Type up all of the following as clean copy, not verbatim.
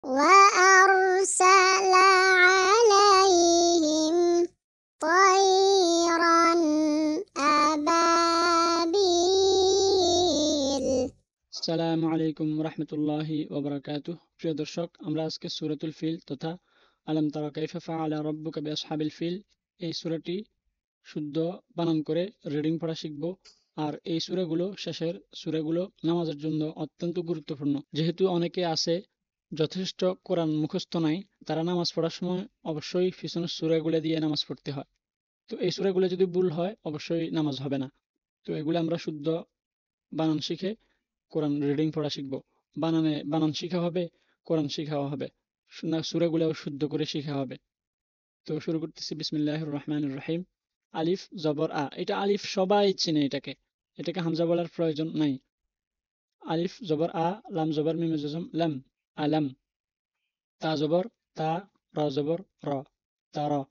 وأرسل عليهم طيرا أبابيل আসসালামু আলাইকুম রহমতুল্লাহি ওবরাকাতুহ। প্রিয় দর্শক, আমরা আজকে সূরাতুল ফিল তথা আলাম তারা কাইফা ফাআলা রাব্বুকা বিআসহাবিল ফিল এই সূরাটি শুদ্ধ বানান করে রিডিং পড়া শিখব। আর এই সূরাগুলো শেষের সূরাগুলো নামাজের জন্য অত্যন্ত গুরুত্বপূর্ণ। যেহেতু অনেকে আছে যথেষ্ট কোরআন মুখস্থ নাই, তারা নামাজ পড়ার সময় অবশ্যই পিছনের সূরাগুলো দিয়ে নামাজ পড়তে হয়। তো এই সূরাগুলো যদি ভুল হয় অবশ্যই নামাজ হবে না। তো এগুলো আমরা শুদ্ধ বানান শিখে কোরআন রিডিং পড়া শিখবো। বানান শিখা হবে, কোরআন শিখাও হবে, সূরাগুলোও শুদ্ধ করে শিখা হবে। তো শুরু করতেছি, বিসমিল্লাহির রহমানির রহিম। আলিফ জবর আ, এটা আলিফ সবাই চিনে, এটাকে হামজা বলার প্রয়োজন নাই। আলিফ জবর আ, লাম জবর মিম জজম লাম, আলাম। তা জবর তা, রা জবর র, তারা।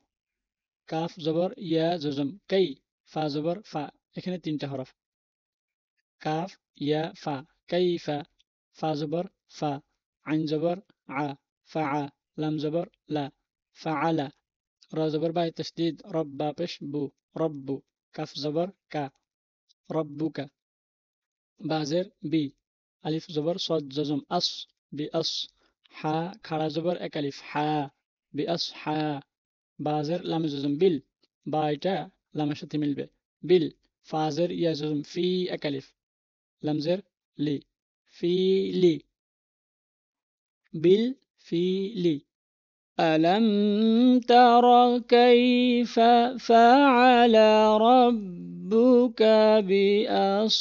কাফ জবর ইয়া জজম কাই, ফা জবর ফা। এখানে তিনটা হরফ, কাফ ইয়া ফা, কাইফা। ফা জবর ফা, আইন জবর আ, ফা আ। লাম জবর লা, ফা আলা। রা জবর বাই তসদিদ, রব্বা পেশ বু, রব্বু। কাফ জবর কা, রব্বুকা। বাজের বি, আলিফ জবর সদ জজম আস, বি আস। হা খাড়া জবর এক আলিফ, হা, বি আস হা। বাজের লামে জজম বিল, বা এটা লামের সাথে মিলবে, বিল। ফাজের ইয়া জজম ফি এক আলিফ, লামজের লি, ফি লি, বিল ফি লি। ألم تر كيف فعل ربك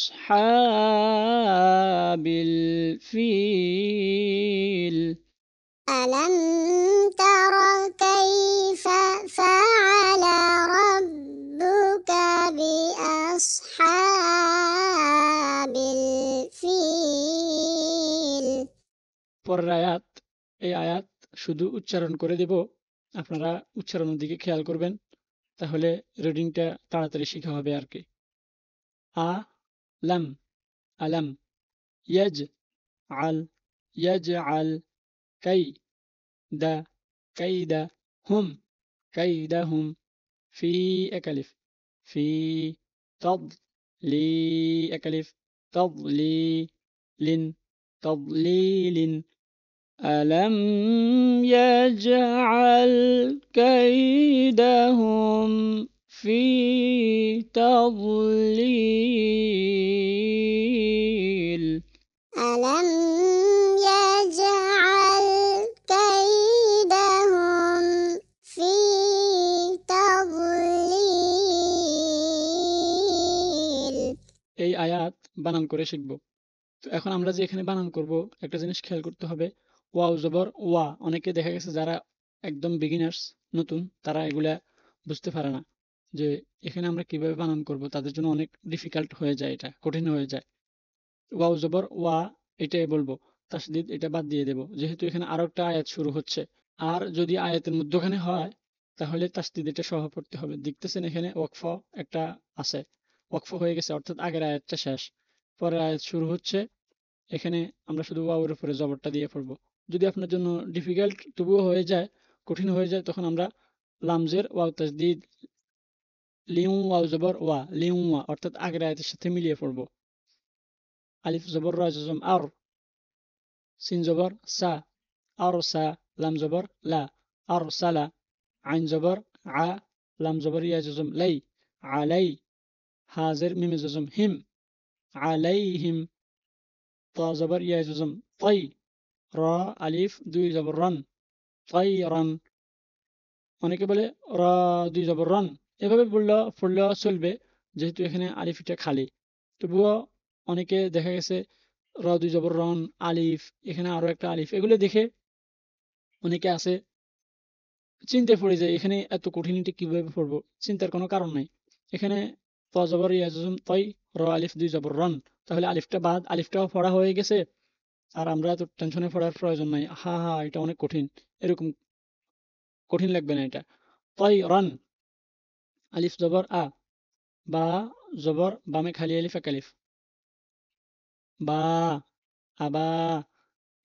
بأصحاب الفيل ألم تر كيف فعل ربك بأصحاب الفيل পরের আয়াত, এই আয়াত শুধু উচ্চারণ করে দেব, আপনারা উচ্চারণের দিকে খেয়াল করবেন, তাহলে রিডিংটা তাড়াতাড়ি শেখা হবে আর কি। আ লাম, আলাম। ইয়াজ আল, ইয়াজ আল। কাই দা, কাইদা। হুম, কাইদাহুম। في أكلف، في تضلي أكلف، تضليل، تضليل. ألم يجعل كيدهم في تضليل. ألم يجعل كيدهم في تضليل এই আয়াত বানান করে শিখব। তো এখন আমরা যে এখানে বানান করব, একটা জিনিস খেয়াল করতে হবে। ওয়াও জবর ওয়া, অনেকে দেখা গেছে যারা একদম বিগিনার্স, নতুন, তারা এগুলা বুঝতে পারে না যে এখানে আমরা কিভাবে বানান করব, তাদের জন্য অনেক ডিফিকাল্ট হয়ে যায়, এটা কঠিন হয়ে যায়। ওয়াও জবর ওয়া, এটাই বলবো। তাসদিদ এটা বাদ দিয়ে দেব, যেহেতু এখানে আরো একটা আয়াত শুরু হচ্ছে। আর যদি আয়াতের মধ্যখানে হয় তাহলে তাসদিদ এটা সহ পড়তে হবে। দেখতেছেন এখানে ওয়াকফ একটা আছে, ওয়াকফ হয়ে গেছে, অর্থাৎ আগের আয়াতটা শেষ, পরের আয়াত শুরু হচ্ছে। এখানে আমরা শুধু ওয়াওয়ের উপরে জবরটা দিয়ে পড়বো। যদি আপনার জন্য ডিফিকাল্ট তবুও হয়ে যায়, কঠিন হয়ে যায়, তখন আমরা লামজের ওয়াও তাসদিদ, লিউ ওয়াও জবর ওয়া, লিউ ওয়া, অর্থাৎ আগের আয়াতের সাথে মিলিয়ে পড়বো। আলিফ জবর রা জজম আর, সিন জবর সা, আর সা। লাম জবর লা, আর সালা। আইন জবর আ, লাম জবর ইয়া জজম লাই, আলাই। হাজের মিমে জজম হিম, আলাইহিম। তা জবর ইয়া জজম তাই, র আলিফ দুই জবর রান, তাইরান। অনেকে বলে র দুই জবর রান, এভাবে পড়লেও চলবে, যেহেতু এখানে আলিফটা খালি। তবুও অনেকে দেখা গেছে র দুই জবর রন, আলিফ, এখানে আরো একটা আলিফ, এগুলো দেখে অনেকে আছে চিন্তায় পড়ে যায় এখানে এত কঠিনিটি কিভাবে পড়বো। চিন্তার কোনো কারণ নাই। এখানে ত জবর ইয়াজুম তই, র আলিফ দুই জবর রন, তাহলে আলিফটা বাদ, আলিফটাও পড়া হয়ে গেছে। আর আমরা এত টেনশনে পড়ার প্রয়োজন নাই, হা হা এটা অনেক কঠিন, এরকম কঠিন লাগবে না এটা। তই রন, আলিফ জবর আ, বা জবর বামে খালি আলিফ এক আলিফ, বা, আবা।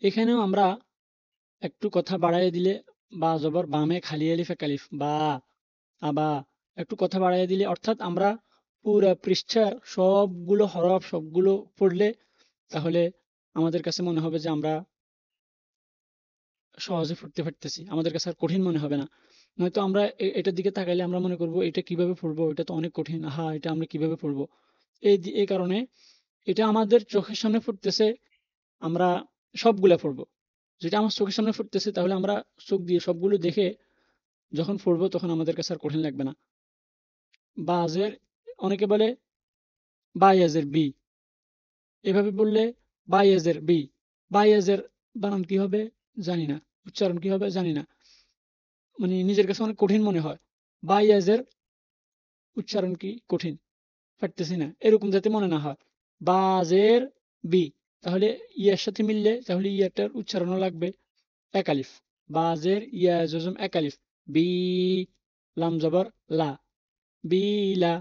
এখানেও আমরা একটু কথা বাড়াইয়া দিলে বা জবর বামে খালি আলিফ এক আলিফ বা আবা একটু কথা বাড়াইয়া দিলে অর্থাৎ আমরা পুরো পৃষ্ঠার সবগুলো হরফ সবগুলো পড়লে তাহলে আমাদের কাছে মনে হবে যে আমরা সহজে পড়তে পারতেছি, আমাদের কাছে আর কঠিন মনে হবে না। নয়তো আমরা এটার দিকে তাকাইলে আমরা মনে করব এটা কিভাবে পড়বো, এটা তো অনেক কঠিন, হা এটা আমরা কিভাবে পড়বো। এই কারণে এটা আমাদের চোখের সামনে ফুটতেছে, আমরা সবগুলা পড়বো। যেটা আমার চোখের সামনে ফুটতেছে তাহলে আমরা চোখ দিয়ে সবগুলো দেখে যখন পড়বো তখন আমাদের কাছে আর কঠিন লাগবে না। বাজের অনেকে বলে বায়াজের বি, এভাবে বললে বায়াজের বি, বায়াজের বানান কি হবে জানি না, উচ্চারণ কি হবে জানি না, মানে নিজের কাছে অনেক কঠিন মনে হয়। বায়াজের উচ্চারণ কি কঠিন, পারতেছি না, এরকম যাতে মনে না হয়। বাজের বি, তাহলে ইয়ার সাথে মিললে তাহলে ইয়াটার উচ্চারণও লাগবে এক আলিফ। বাজের ইয়া জজম এক আলিফ, বি, লাম জবর লা, বিলা,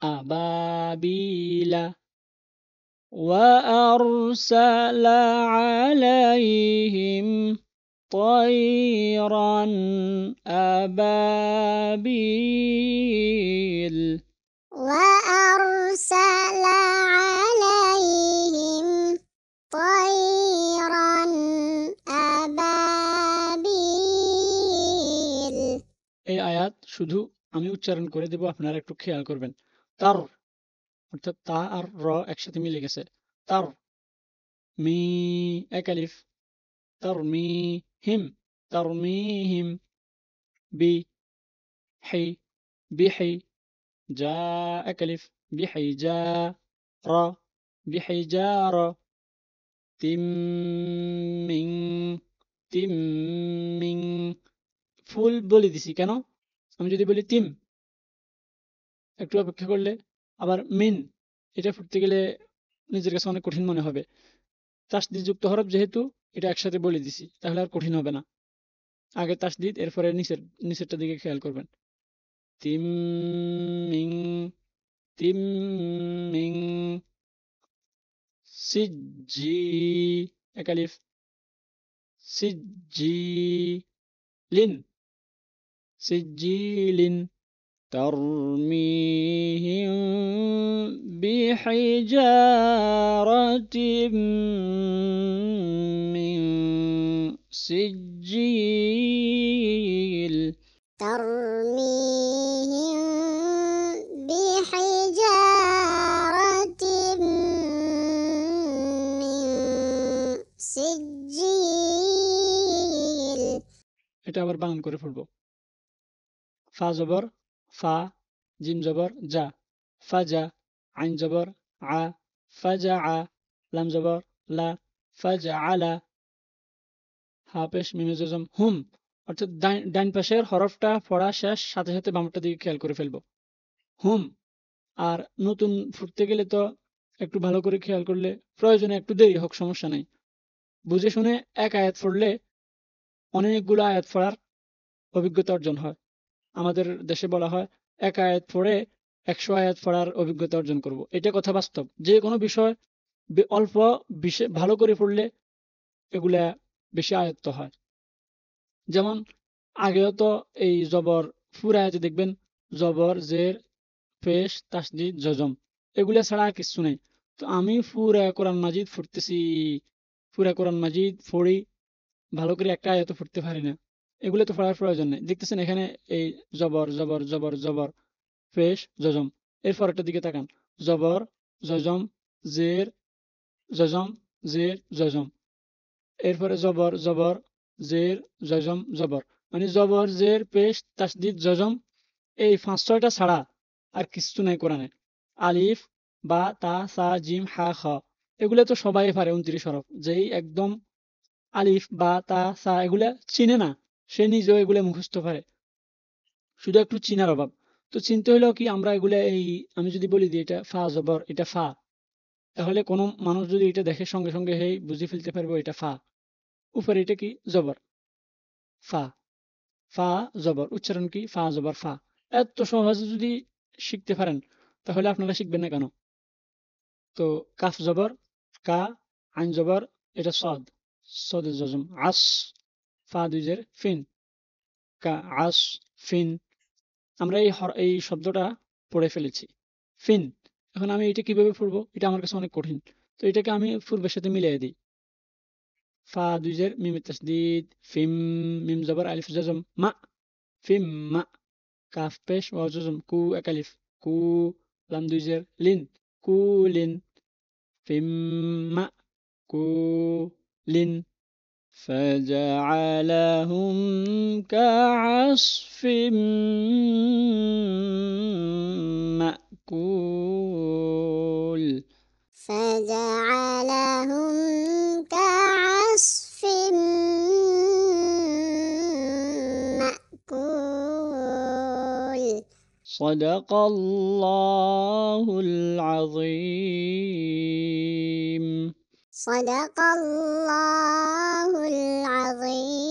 আবাবিলা। وأرسل عليهم طيرا أبابيل وأرسل عليهم طيرا أبابيل। এই আয়াত শুধু আমি উচ্চারণ করে দেব, আপনারা একটু খেয়াল করবেন। তার অর্থাৎ তা আর র একসাথে মিলে গেছে। তার মি এক আলিফ, তার মি হিম, তার মি হিম, বি حي بحي، جا أكلف بحي جا، را بحي جار، তিমিং তিমিং। ফুল বলে দিছি কেন, আমি যদি বলি তিম একটু অপেক্ষা করলে, আবার মিন এটা ফুটতে গেলে নিজের কাছে অনেক কঠিন মনে হবে। তাসদিদ যুক্ত হরফ যেহেতু এটা একসাথে বলে দিছি তাহলে আর কঠিন হবে না। আগে তাসদিদ এরপরে নিচেরটা দিকে খেয়াল করবেন। তিমিং তিমিং, সিজি এক আলিফ, সিজিলিন সিজিলিন, ترميهم بحجارة من سجيل ترميهم بحجارة من سجيل। এটা আবার বানান করে পড়বো। ফা জবর ফা, জিম জবর জা, ফাজা, আইন জবর আ, ফাজা আ, লাম জবর লা, ফাজা আলা, হা পেশ মিমে জজম হুম। অর্থাৎ ডাইন পাশের হরফটা পড়া শেষ সাথে সাথে বামটা দিকে খেয়াল করে ফেলবো, হুম। আর নতুন ফুটতে গেলে তো একটু ভালো করে খেয়াল করলে, প্রয়োজনে একটু দেরি হোক সমস্যা নাই, বুঝে শুনে এক আয়াত পড়লে অনেকগুলো আয়াত পড়ার অভিজ্ঞতা অর্জন হয়। আমাদের দেশে বলা হয় এক আয়াত পড়ে 100 আয়াত পড়ার অভিজ্ঞতা অর্জন করব। এটা কথা বাস্তব, যে কোনো বিষয় অল্প ভালো করে পড়লে এগুলা বেশি আয়ত্ত হয়। যেমন আগেও তো এই জবর ফুর আয়াতে দেখবেন জবর জের পেশ তাসদিদ জজম এগুলা ছাড়া আর কিছু নেই। তো আমি পুরা কোরআন মাজিদ পড়তেছি, পুরা কোরআন মাজিদ পড়ি, ভালো করে একটা আয়াত পড়তে পারি না, এগুলো তো পড়ার প্রয়োজন নেই। দেখতেছেন এখানে এই জবর জবর জবর জবর পেশ জজম, এরপর একটা দিকে তাকান, জবর জজম জের জজম জের জজম, এরপরে জবর জবর জের জজম জবর, মানে জবর জের পেশ তাসদিদ জজম এই 5-6টা ছাড়া আর কিছু নাই কোরআনে। আলিফ বা তা সা জিম হা খ এগুলো তো সবাই পারে 29 হরফ, যেই একদম আলিফ বা তা সা এগুলা চিনে না সে নিজেও এগুলা মুখস্থ পারে, শুধু একটু চিনার অভাব। তো চিনতে হলেও কি আমরা এগুলা এই আমি যদি বলি যে এটা ফা জবর এটা ফা, তাহলে কোনো মানুষ যদি এটা দেখে সঙ্গে সঙ্গে হেই বুঝে ফেলতে পারবো এটা ফা, উপরে এটা কি জবর ফা, ফা জবর উচ্চারণ কি ফা জবর ফা। এত সহজে যদি শিখতে পারেন তাহলে আপনারা শিখবেন না কেন। তো কাফ জবর কা, আইন জবর এটা সদ, صاد জজম আস ফা দুই জের ফিন কা আস ফিন আমরা এই শব্দটা পড়ে ফেলেছি ফিন এখন আমি এটা কিভাবে পড়বো এটা আমার কাছে অনেক কঠিন তো এটাকে আমি পূর্বের সাথে মিলিয়ে দিই ফা দুই জের মিম তাসদিদ ফিম মিম জবর আলিফ জজম মা ফিম মা কাফ পেশ ওয়াও জজম কু এক আলিফ কু লাম দুই জের লিন কু লিন ফিম মা কু লিন فجعلهم كعصف مأكول فجعلهم كعصف مأكول صدق الله العظيم صدق الله العظيم